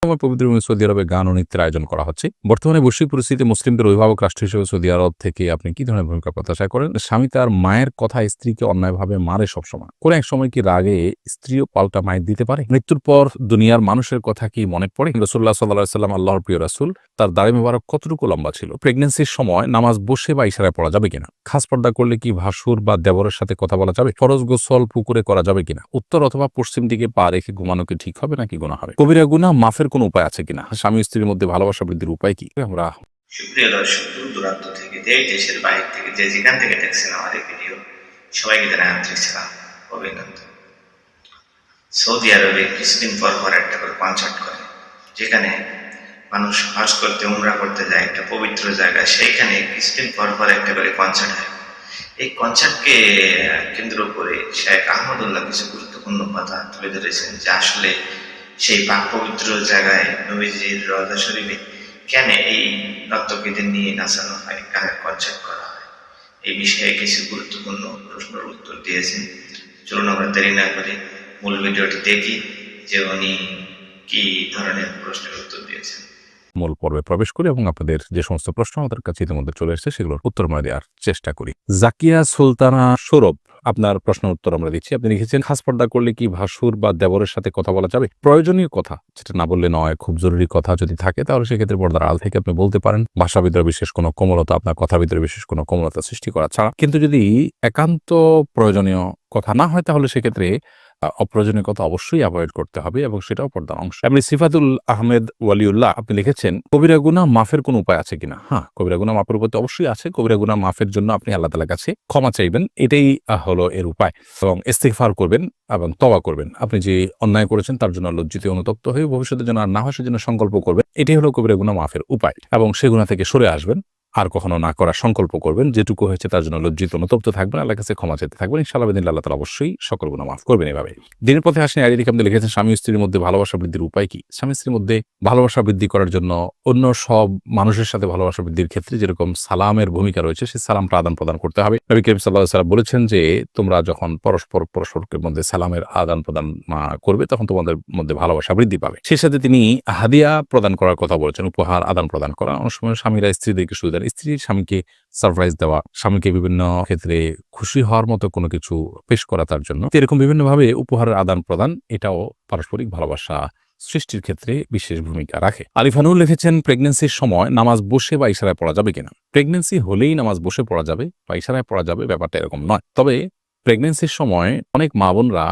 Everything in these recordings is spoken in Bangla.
সময় পবিত্র সৌদি আরবে গান ও নৃত্যের আয়োজন করা হচ্ছে। বর্তমানে বৈশ্বিক পরিস্থিতিতে মুসলিমদের অভিভাবক রাষ্ট্র হিসেবে সৌদি আরব থেকে আপনি কি ধরনের ভূমিকা প্রত্যাশা করেন? স্বামী তার মায়ের কথা স্ত্রীকে অন্যায়ভাবে মারে সবসময়। কোন এক সময় কি রাগে স্ত্রীও পাল্টা মায়ের দিতে পারে? মৃত্যুর পর দুনিয়ার মানুষের কথা কি মনে পড়ে? রাসূলুল্লাহ সাল্লাল্লাহু আলাইহি ওয়াসাল্লাম, আল্লাহর প্রিয় রাসূল, তার দাড়ি মোবারক কতটুকু লম্বা ছিল? প্রেগন্যান্সির সময় নামাজ বসে বা ইশারায় পড়া যাবে কিনা? খাস পর্দা করলে কি ভাসুর বা দেবরের সাথে কথা বলা যাবে? ফরজ গোসল পুকুরে করা যাবে কিনা? উত্তর অথবা পশ্চিম দিকে পা রেখে ঘুমানো কি ঠিক হবে নাকি গুনাহ হবে? কবিরা গুনাহ মাফের কোনো উপায় আছে কিনা? স্বামী স্ত্রীর মধ্যে ভালোবাসা বৃদ্ধির উপায় কি? আমরা সুপ্রিয় দর্শক, দূর দূরান্ত থেকে, দেশ দেশের বাইরে থেকে, যে যেখান থেকে দেখছেন আমাদের ভিডিও, সবাইকে জানাই আন্তরিক সালাম, অভিনন্দন। সৌদি আরবে কিছুদিন পর পর একটা করে কনসার্ট করে, যেখানে মানুষ হজ করতে, উমরা করতে যায়, একটা পবিত্র জায়গা, সেইখানে কিছুদিন পর পর একটা করে কনসার্ট হয়। এই কনসার্টকে কেন্দ্র করে শেখ আহমদুল্লাহ কিছু গুরুত্বপূর্ণ কথা তুলে ধরেছেন, যে আসলে সেই পাক পবিত্র জায়গায় নবীজির রওজা শরীফে কেন এই নর্তকীদের নিয়ে নাচানো হয়, গানের কনসার্ট করা হয়, এই বিষয়ে কিছু গুরুত্বপূর্ণ প্রশ্নের উত্তর দিয়েছেন। চলুন আমরা দেরি না করে মূল ভিডিওটি দেখি, যে উনি কি ধরনের প্রশ্নের উত্তর দিয়েছেন। মূল পর্বে প্রবেশ করি এবং আপনাদের যে সমস্ত প্রশ্ন আমাদের কাছে ইতিমধ্যে চলে এসেছে সেগুলোর উত্তর আমরা দেওয়ার চেষ্টা করি। জাকিয়া সুলতানা সৌরভ, আপনার প্রশ্নের উত্তর আমরা দিচ্ছি। আপনি লিখেছেন, খাস পর্দা করলে কি ভাসুর বা দেবরের সাথে কথা বলা যাবে? প্রয়োজনীয় কথা, যেটা না বললে নয়, খুব জরুরি কথা যদি থাকে তাহলে সেক্ষেত্রে পর্দার আড়াল থেকে আপনি বলতে পারেন, ভাষা ভিতরে বিশেষ কোনো কোমলতা, আপনার কথা ভিতরে বিশেষ কোনো কোমলতা সৃষ্টি করা ছাড়া। কিন্তু যদি একান্ত প্রয়োজনীয় কথা না হয় তাহলে সেক্ষেত্রে অপ্রয়োজনীয় কথা অবশ্যই অ্যাভয়েড করতে হবে এবং সেটাও পর্দার অংশ। আপনি সিফাতুল আহমেদ ওয়ালিউল্লাহ, আপনি লিখেছেন, কবিরা গুনাহ মাফের কোনো উপায় আছে কিনা? হ্যাঁ, কবিরা গুনাহ মাফের উপায় তো অবশ্যই আছে। কবিরা গুনাহ মাফের জন্য আপনি আল্লাহ তাআলার কাছে ক্ষমা চাইবেন, এটাই হলো এর উপায়, এবং ইস্তিগফার করবেন এবং তওবা করবেন। আপনি যে অন্যায় করেছেন তার জন্য লজ্জিত অনুতপ্ত হয়ে ভবিষ্যতে যেন আর না হয় সেজন্য সংকল্প করবেন। এটাই হলো কবিরা গুনাহ মাফের উপায়, এবং সে গুনাহ থেকে সরে আসবেন, আর কখনো না করার সংকল্প করবেন। যেটুকু হয়েছে তার জন্য লজ্জিত অনুতপ্ত থাকবেন, আল্লাহর কাছে ক্ষমা চাইতে থাকবেন। ইনশাআল্লাহ বিদিনিল্লাহ আল্লাহ তাআলা অবশ্যই সকল গুনাহ মাফ করবেন। এভাবে দিনের পথে আসেন। আইডিকে আপনি লিখেছেন, স্বামী স্ত্রীর মধ্যে ভালোবাসা বৃদ্ধির উপায় কি? স্বামী স্ত্রীর মধ্যে ভালোবাসা বৃদ্ধি করার জন্য অন্য সব মানুষের সাথে ভালোবাসা বৃদ্ধির ক্ষেত্রে যেরকম সালামের ভূমিকা রয়েছে, সেই সালামটা আদান প্রদান করতে হবে। নবী করিম সাল্লাল্লাহু আলাইহি ওয়াসাল্লাম বলেছেন যে, তোমরা যখন পরস্পরের মধ্যে সালামের আদান প্রদান করবে তখন তোমাদের মধ্যে ভালোবাসা বৃদ্ধি পাবে। সেই সাথে তিনি হাদিয়া প্রদান করার কথা বলেছেন, উপহার আদান প্রদান করা। অনেক সময় স্বামীরা স্ত্রীদেরকে সুযোগ দেন, স্ত্রী স্বামীকে সারপ্রাইজ দেওয়া, স্বামীকে বিভিন্ন ক্ষেত্রে খুশি হওয়ার মতো কোনো কিছু পেশ করা তার জন্য। এরকম বিভিন্নভাবে উপহারের আদান প্রদান, এটাও পারস্পরিক ভালোবাসা সৃষ্টির ক্ষেত্রে বিশেষ ভূমিকা রাখে। আলিফানুল লিখেছেন, প্রেগন্যান্সির সময় নামাজ বসে বা ইশারায় পড়া যাবে কিনা? প্রেগন্যান্সি হলেই নামাজ বসে পড়া যাবে বা ইশারায় পড়া যাবে, ব্যাপারটা এরকম নয়। তবে প্রেগন্যান্সির সময় অনেক মা বোনরা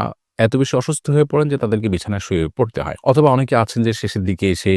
এত বেশি অসুস্থ হয়ে পড়েন যে তাদেরকে বিছানায় শুয়ে পড়তে হয়, অথবা অনেকে আছেন যে শেষের দিকে এসে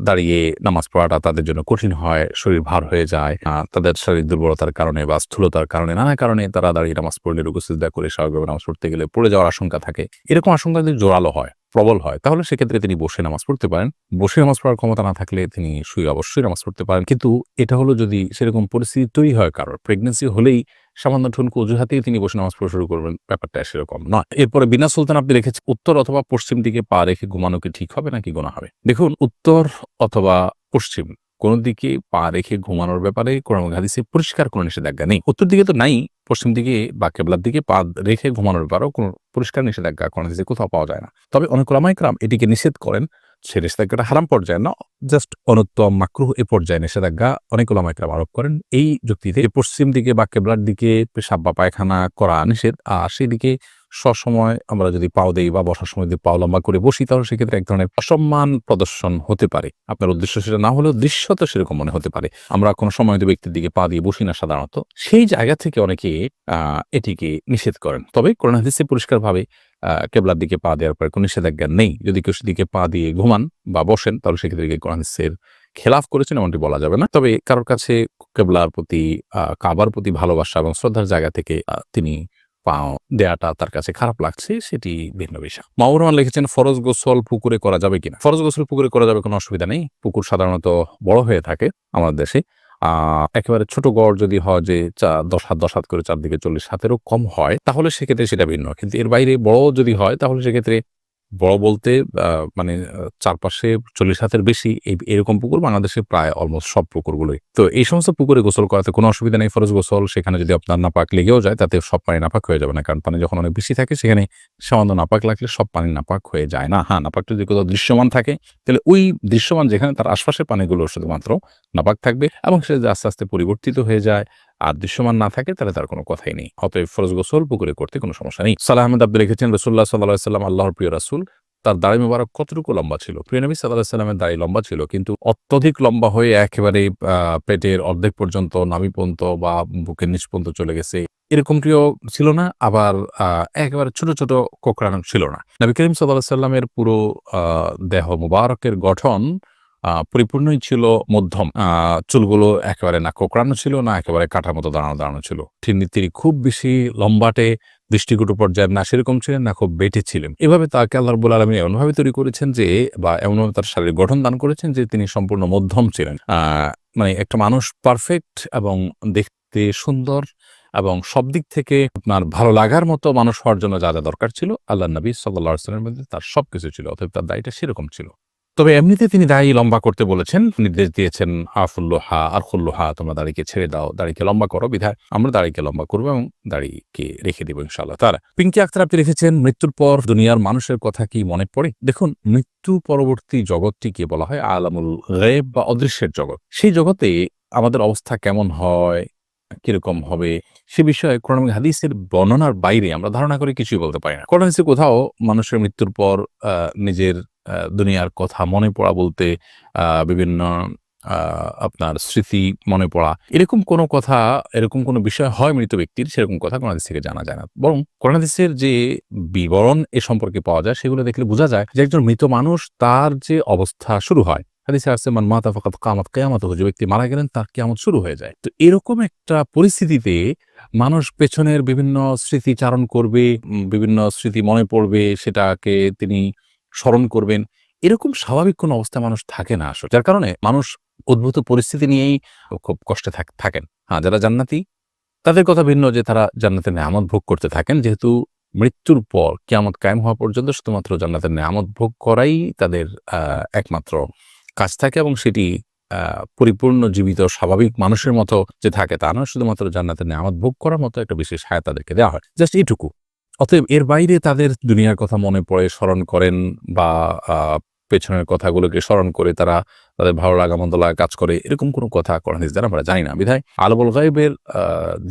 দাঁড়িয়ে নামাজ পড়াটা তাদের জন্য কঠিন হয়, শরীর ভার হয়ে যায়, তাদের শারীরিক দুর্বলতার কারণে বা স্থূলতার কারণে, নানা কারণে তারা দাঁড়িয়ে নামাজ পড়লে, রুকু সিজদা করে স্বাভাবিকভাবে নামাজ পড়তে গেলে পড়ে যাওয়ার আশঙ্কা থাকে। এরকম আশঙ্কা যদি জোরালো হয়, প্রবল হয়, তাহলে সেক্ষেত্রে তিনি বসে নামাজ পড়তে পারেন। বসে নামাজ পড়ার ক্ষমতা না থাকলে তিনি শুয়ে অবশ্যই নামাজ পড়তে পারেন। কিন্তু এটা হলো যদি সেরকম পরিস্থিতি তৈরি হয়, কারোর প্রেগন্যান্সি হলেই সামান্য ঠুনকো অজুহাতেই তিনি বসে নামাজ পড়া শুরু করবেন, ব্যাপারটা সেরকম নয়। এরপরে বিনা সুলতান আপনি রেখেছেন, উত্তর অথবা পশ্চিম দিকে পা রেখে ঘুমানো কি ঠিক হবে নাকি গুনাহ হবে? দেখুন, উত্তর অথবা পশ্চিম কোন দিকে পা রেখে ঘুমানোর ব্যাপারে কোরআন হাদিসে পরিষ্কার কোনো নিষেধাজ্ঞা নেই। উত্তর দিকে তো নাই, পশ্চিম দিকে বা কেবলার দিকে পা রেখে ঘুমানোর ব্যাপারেও কোনো পরিষ্কার নিষেধাজ্ঞা কোরআন হাদিসে কোথাও পাওয়া যায় না। তবে অনেক উলামায়ে কেরাম এটিকে নিষেধ করেন। সে নিষেধাজ্ঞাটা হারাম পর্যায়ে না, জাস্ট অনুত্তম মাকরুহ এ পর্যায়ে নিষেধাজ্ঞা অনেক উলামায়ে কেরাম আরোপ করেন এই যুক্তিতে, পশ্চিম দিকে বা কেবলার দিকে পেশাব বা পায়খানা করা নিষেধ। আর সেদিকে সবসময় আমরা যদি পাও দেই বা বসার সময় যদি পাও লম্বা করে বসি, তাহলে সেক্ষেত্রে এক ধরনের অসম্মান প্রদর্শন হতে পারে। আপনার উদ্দেশ্য সেটা না হলেও দৃশ্যত সেরকম মনে হতে পারে। আমরা কোনো সময় ব্যক্তির দিকে পা দিয়ে বসি না সাধারণত, সেই জায়গা থেকে অনেকে এটিকে নিষেধ করেন। তবে কোরআন হাদিসে পরিষ্কারভাবে কেবলার দিকে পা দেওয়ার পরে কোনো নিষেধাজ্ঞা নেই। যদি কেউ সেদিকে পা দিয়ে ঘুমান বা বসেন তাহলে সেক্ষেত্রে কোরআন হাদিসের খেলাফ করেছেন এমনটি বলা যাবে না। তবে কারোর কাছে কেবলার প্রতি, কাবার প্রতি ভালোবাসা এবং শ্রদ্ধার জায়গা থেকে তিনি পা দেয়াটা তার কাছে খারাপ লাগছে, সেটি ভিন্ন বিষয়। মাহবুব রহমান লিখেছেন, ফরজ গোসল পুকুরে করা যাবে কিনা? ফরজ গোসল পুকুরে করা যাবে, কোনো অসুবিধা নেই। পুকুর সাধারণত বড় হয়ে থাকে আমাদের দেশে। একেবারে ছোট গড় যদি হয় যে 10 হাত করে চারদিকে 40 হাতেরও কম হয়, তাহলে সেক্ষেত্রে সেটা ভিন্ন। কিন্তু এর বাইরে বড় যদি হয় তাহলে সেক্ষেত্রে বড় বলতে মানে চারপাশে 40 হাতের বেশি এরকম পুকুর বাংলাদেশে প্রায় অলমোস্ট সব পুকুরগুলোই। তো এই সমস্ত পুকুরে গোসল করাতে কোনো অসুবিধা নেই। ফরজ গোসল সেখানে যদি আপনার নাপাক লেগেও যায় তাতে সব পানি নাপাক হয়ে যাবে না। কারণ পানি যখন অনেক বেশি থাকে সেখানে সামান্য নাপাক লাগলে সব পানি নাপাক হয়ে যায় না। হ্যাঁ, নাপাক যদি কোথাও দৃশ্যমান থাকে তাহলে ওই দৃশ্যমান যেখানে তার আশপাশের পানিগুলো শুধুমাত্র নাপাক থাকবে এবং সে যে আস্তে, আস্তে পরিবর্তিত হয়ে যায় আর দৃশ্যমান না থাকে তাহলে তার কোনো কথাই নেই। অতএব ফরজ গোসল পুকুরে করতে কোনো সমস্যা নেই। সালাহ আহমেদ আব্দুল লিখেছেন, রাসূলুল্লাহ সাল্লাল্লাহু আলাইহি ওয়াসাল্লাম আল্লাহর প্রিয় রাসূল। তার দাড়ি মোবারক কতটুকু লম্বা ছিল? প্রিয় নবী সাল্লাল্লাহু আলাইহি ওয়াসাল্লামের দাড়ি লম্বা ছিল, কিন্তু অত্যধিক লম্বা হয়ে একেবারে পেটের অর্ধেক পর্যন্ত, নাভি পর্যন্ত বা বুকের নিচ পর্যন্ত চলে গেছে এরকমটিও ছিল না। আবার একেবারে ছোট, ছোট কোঁকড়ানো ছিল না। নবী করিম সাল্লাল্লাহু আলাইহি ওয়াসাল্লামের পুরো দেহ মোবারকের গঠন পরিপূর্ণই ছিল মধ্যম। চুলগুলো একেবারে না কোঁকড়ানো ছিল, না একেবারে কাঁটার মতো দাঁড়ানো ছিল। তিনি খুব বেশি লম্বাটে দৃষ্টিকটু পর্যায়ের না সেরকম ছিলেন, না খুব বেঁটে ছিলেন। এভাবে তাকে আল্লাহ রাব্বুল আলামিন এমনভাবে তৈরি করেছেন যে, বা এমনভাবে তার শারীরিক গঠন দান করেছেন যে তিনি সম্পূর্ণ মধ্যম ছিলেন। মানে একটা মানুষ পারফেক্ট এবং দেখতে সুন্দর এবং সব দিক থেকে আপনার ভালো লাগার মতো মানুষ হওয়ার জন্য যা দরকার ছিল, আল্লাহর নবী সাল্লাল্লাহু আলাইহি ওয়াসাল্লামের মধ্যে তার সবকিছু ছিল। অতএব তার দাড়িটা সেরকম ছিল। তবে এমনিতে তিনি দাড়ি লম্বা করতে বলেছেন, নির্দেশ দিয়েছেন আফুল্লোহা আরখুল্লোহা, তোমরা দাড়িকে ছেড়ে দাও, দাড়িকে লম্বা করো। বিধায় আমরা দাড়িকে লম্বা করবো এবং দাড়িকে রেখে দেবো ইনশাআল্লাহ তাআলা। পিঙ্কি আক্তার আপনি লিখেছেন, মৃত্যুর পর দুনিয়ার মানুষের কথা কি মনে পড়ে? দেখুন, মৃত্যু পরবর্তী জগৎটিকে বলা হয় আলামুল গায়ব বা অদৃশ্যের জগৎ। সেই জগতে আমাদের অবস্থা কেমন হয়, কিরকম হবে সে বিষয়ে কোরআন এবং হাদিসের বর্ণনার বাইরে আমরা ধারণা করে কিছুই বলতে পারি না। কোরআন হাদিসে কোথাও মানুষের মৃত্যুর পর নিজের দুনিয়ার কথা মনে পড়া বলতে বিভিন্ন আপনার স্মৃতি মনে পড়া এরকম কোনো কথা, এরকম কোনো বিষয় হয় মৃত ব্যক্তির, সেরকম কথা কোরআন হাদিস থেকে জানা যায় না। বরং কোরআন হাদিসের যে বিবরণ এ সম্পর্কে পাওয়া যায় সেগুলো দেখলে বোঝা যায় যে একজন মৃত মানুষ তার যে অবস্থা শুরু হয়। হাদিসে আসছে মান মাতা ফাকাদ কামাত কিয়ামাতুহু, যে ব্যক্তি মারা গেলেন তার কিয়ামত শুরু হয়ে যায়। তো এরকম একটা পরিস্থিতিতে মানুষ পেছনের বিভিন্ন স্মৃতিচারণ করবে, বিভিন্ন স্মৃতি মনে পড়বে, সেটাকে তিনি স্মরণ করবেন। এরকম স্বাভাবিক কোনো অবস্থায় মানুষ থাকে না আসলে। যার কারণে মানুষ উদ্ভূত পরিস্থিতি নিয়েই খুব কষ্টে থাকেন। হ্যাঁ, যারা জান্নাতি তাদের কথা ভিন্ন যে তারা জান্নাতের নেয়ামত ভোগ করতে থাকেন। যেহেতু মৃত্যুর পর কিয়ামত কায়েম হওয়া পর্যন্ত শুধুমাত্র জান্নাতের নেয়ামত ভোগ করাই তাদের একমাত্র কাজ থাকে এবং সেটি পরিপূর্ণ জীবিত স্বাভাবিক মানুষের মতো যে থাকে তা নয়, শুধুমাত্র জান্নাতের নেয়ামত ভোগ করার মতো একটা বিশেষ হায়াত তাদেরকে দেওয়া হয়। জাস্ট এইটুকু। অতএব এর বাইরে তাদের দুনিয়ার কথা মনে পড়ে, স্মরণ করেন বা পেছনের কথাগুলোকে স্মরণ করে তারা তাদের ভালো লাগা মন্দ লাগা কাজ করে, এরকম কোনো কথা কোরআন হাদিস দ্বারা আমরা জানি না। বিধায় আলামুল গায়বের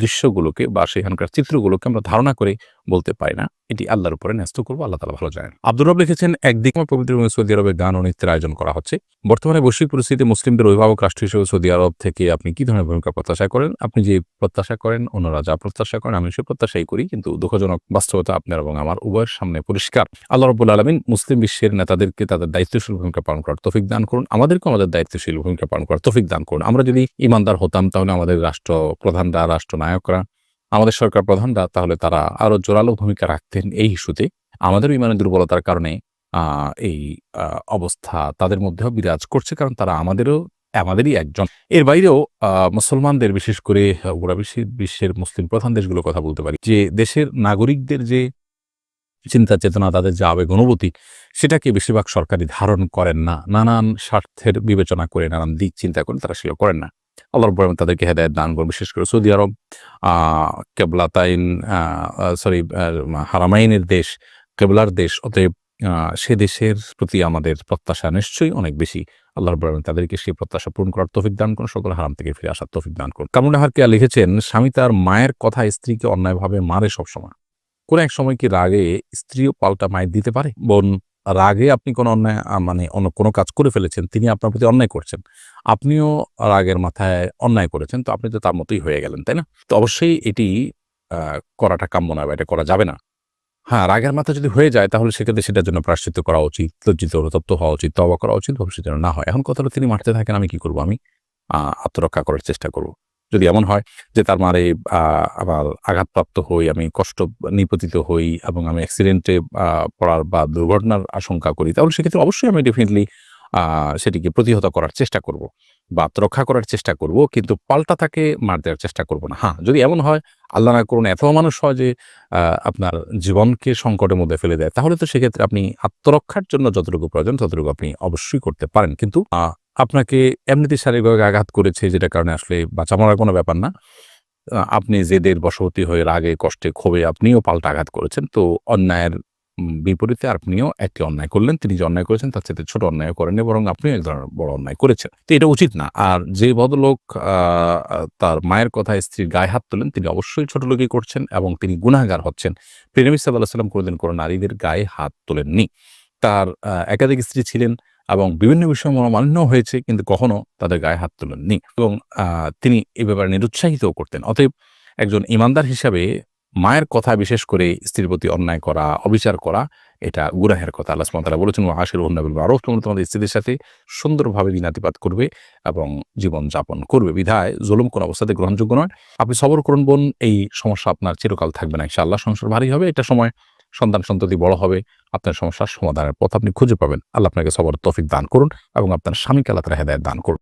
দৃশ্যগুলোকে বা সেখানকার চিত্রগুলোকে আমরা ধারণা করে বলতে পারি না। এটি আল্লাহর উপরে ন্যস্ত করবো, আল্লাহ তাআলা ভালো জানেন। আব্দুর রব লিখেছেন, একদিকে পবিত্র সৌদি আরবে গান ও নৃত্যের আয়োজন করা হচ্ছে। বর্তমানে বৈশ্বিক পরিস্থিতিতে মুসলিমদের অভিভাবক রাষ্ট্র হিসেবে সৌদি আরব থেকে আপনি কি ধরনের ভূমিকা প্রত্যাশা করেন? আপনি যে প্রত্যাশা করেন, অন্যরা যা প্রত্যাশা করেন, আমি সে প্রত্যাশাই করি। কিন্তু দুঃখজনক বাস্তবতা আপনার এবং আমার উভয়ের সামনে পরিষ্কার। আল্লাহ রাব্বুল আলামিন মুসলিম বিশ্বের নেতাদেরকে তাদের দায়িত্বশীল ভূমিকা পালন করার তৌফিক দান করুন। আমাদেরকেও আমাদের দায়িত্বশীল ভূমিকা পালন করার তৌফিক দান করুন। আমরা যদি ঈমানদার হতাম তাহলে আমাদের রাষ্ট্রপ্রধানরা, রাষ্ট্রনায়করা, আমাদের সরকার প্রধানরা তাহলে তারা আরো জোরালো ভূমিকা রাখতেন এই ইস্যুতে। আমাদেরও ঈমানের দুর্বলতার কারণে এই অবস্থা তাদের মধ্যেও বিরাজ করছে, কারণ তারা আমাদেরই একজন। এর বাইরেও মুসলমানদের, বিশেষ করে গোটা বিশ্বের মুসলিম প্রধান দেশগুলোর কথা বলতে পারি, যে দেশের নাগরিকদের যে চিন্তা চেতনা, তাদের যে আবেগ অনুভূতি, সেটাকে বেশিরভাগ সরকারই ধারণ করেন না। নানান স্বার্থের বিবেচনা করে, নানান দিক চিন্তা করে তারা সেগুলো করেন না। আল্লাহ রাব্বুল আলামিন তাদেরকে হেদায়েত দান করুন। বিশেষ করে সৌদি আরব কেবলাতাইন হারামাইনের দেশ, কেবলার দেশ। অতএব সে দেশের প্রতি আমাদের প্রত্যাশা নিশ্চয়ই অনেক বেশি। আল্লাহ রাব্বুল আলামিন তাদেরকে সেই প্রত্যাশা পূরণ করার তৌফিক দান করুন, সকল হারাম থেকে ফিরে আসার তৌফিক দান করুন। কামরুন নাহার কিয়া লিখেছেন, স্বামী তার মায়ের কথা স্ত্রীকে অন্যায়ভাবে মারে সবসময়। কোন এক সময় কি রাগে স্ত্রীও পাল্টা মাইর দিতে পারে? বোন, রাগে আপনি কোনো অন্যায় মানে অন্য কোনো কাজ করে ফেলেছেন, তিনি আপনার প্রতি অন্যায় করছেন, আপনিও রাগের মাথায় অন্যায় করেছেন, তো আপনি তো তার মতোই হয়ে গেলেন, তাই না? তো অবশ্যই এটি করাটা কাম্য নয় বা এটা করা যাবে না। হ্যাঁ, রাগের মাথায় যদি হয়ে যায় তাহলে সেক্ষেত্রে সেটার জন্য প্রায়শ্চিত্ত করা উচিত, লজ্জিত অনুতপ্ত হওয়া উচিত, তওবা করা উচিত, ভবিষ্যতে যেন না হয়। এখন কথা হলো, তিনি মারতে থাকেন, আমি কি করব? আমি আত্মরক্ষা করার চেষ্টা করব। যদি এমন হয় যে তার মারে আবার আঘাতপ্রাপ্ত হই, আমি কষ্ট নিপতিত হই এবং আমি অ্যাক্সিডেন্টে পড়ার বা দুর্ঘটনার আশঙ্কা করি, তাহলে সেক্ষেত্রে অবশ্যই আমি ডেফিনিটলি সেটিকে প্রতিহত করার চেষ্টা করব বা আত্মরক্ষা করার চেষ্টা করব, কিন্তু পাল্টা তাকে মার দেওয়ার চেষ্টা করব না। হ্যাঁ, যদি এমন হয় আল্লাহ না করুন এত মানুষ হয় যে আপনার জীবনকে সংকটের মধ্যে ফেলে দেয়, তাহলে তো সেক্ষেত্রে আপনি আত্মরক্ষার জন্য যতটুকু প্রয়োজন ততটুকু আপনি অবশ্যই করতে পারেন। কিন্তু আপনাকে এমনিতেই শারীরিকভাবে আঘাত করেছে, যেটার কারণে আসলে বাঁচা মরার কোনো ব্যাপার না। আপনি জেদের বশবর্তী হয়ে রাগে, কষ্টে, ক্ষোভে আপনিও পাল্টা আঘাত করেছেন। তো অন্যায়ের বিপরীতে আপনিও একটি অন্যায় করলেন। তিনি যে অন্যায় করেছেন তার চাইতে ছোট অন্যায়ও করেননি, বরং আপনিও এক ধরনের বড় অন্যায় করেছেন। তো এটা উচিত না। আর যে ভদ্রলোক আ আ তার মায়ের কথায় স্ত্রীর গায়ে হাত তোলেন, তিনি অবশ্যই ছোট লোকই করছেন এবং তিনি গুনাহগার হচ্ছেন। প্রিয় নবী সাল্লাল্লাহু আলাইহি ওয়াসাল্লাম কোনদিন কোন নারীদের গায়ে হাত তোলেননি। তার একাধিক স্ত্রী ছিলেন এবং বিভিন্ন বিষয়ে মনোমালিন্য হয়েছে, কিন্তু কখনো তাদের গায়ে হাত তোলেননি এবং আ তিনি এ ব্যাপারে নিরুৎসাহিতও করতেন। অতএব একজন ঈমানদার হিসাবে মায়ের কথা বিশেষ করে স্ত্রীর প্রতি অন্যায় করা, অবিচার করা এটা গুনাহের কথা। আল্লাহ সুবহানাহু ওয়া তাআলা বলেছেন, "ওয়া আশিরুহুন্না বিল মারুফ", তোমরা তোমাদের স্ত্রীদের সাথে সুন্দরভাবে দিনাতিপাত করবে এবং জীবনযাপন করবে। বিধায় জুলুম কোন অবস্থাতে গ্রহণযোগ্য নয়। আপনি সবর করুন বোন, এই সমস্যা আপনার চিরকাল থাকবে না ইনশাআল্লাহ। সংসার ভারী হবে, একটা সময় সন্তান-সন্ততি বড় হবে, আপনার সমস্যার সমাধানের পথ আপনি খুঁজে পাবেন। আল্লাহ আপনাকে সবরের তৌফিক দান করুন এবং আপনার স্বামীকে আল্লাহ তাআলা হেদায়েত দান করুন।